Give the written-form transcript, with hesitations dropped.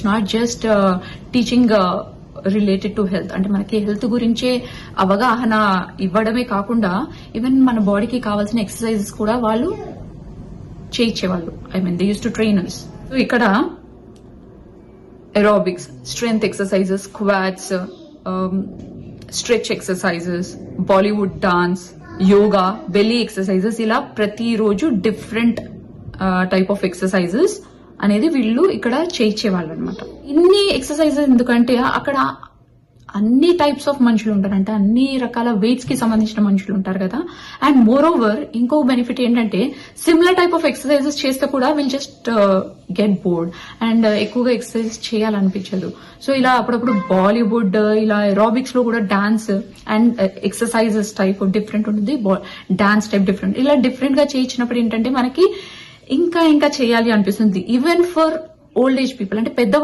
It's not just teaching related to health. అంటే మనకి health గురించే అవగాహన ఇవ్వడమే కాకుండా ఈవెన్ మన బాడీకి కావాల్సిన ఎక్సర్సైజెస్ కూడా వాళ్ళు చేయించేవాళ్ళు. They use to trainers. So ఇక్కడ aerobics, strength exercises, squats, stretch exercises, Bollywood dance, yoga, belly exercises, ఇలా ప్రతి రోజు డిఫరెంట్ టైప్ ఆఫ్ ఎక్సర్సైజెస్ అనేది వీళ్ళు ఇక్కడ చేయించేవాళ్ళు అనమాట. ఇన్ని ఎక్సర్సైజెస్ ఎందుకంటే అక్కడ అన్ని టైప్స్ ఆఫ్ మనుషులు ఉంటారు, అంటే అన్ని రకాల వెయిట్స్ కి సంబంధించిన మనుషులు ఉంటారు కదా. అండ్ మోర్ ఓవర్ ఇంకో బెనిఫిట్ ఏంటంటే సిమిలర్ టైప్ ఆఫ్ ఎక్సర్సైజెస్ చేస్తే కూడా will just get bored and ఎక్కువగా ఎక్సర్సైజెస్ చేయాలనిపించదు. సో ఇలా అప్పుడప్పుడు బాలీవుడ్ ఇలా ఎరోబిక్స్ లో కూడా dance and exercises type different ఉంటుంది, డాన్స్ టైప్ డిఫరెంట్. ఇలా డిఫరెంట్ గా చేయించినప్పుడు ఏంటంటే మనకి ఇంకా ఇంకా చేయాలి అనిపిస్తుంది. Even for old age people, అంటే పెద్దవాళ్ళు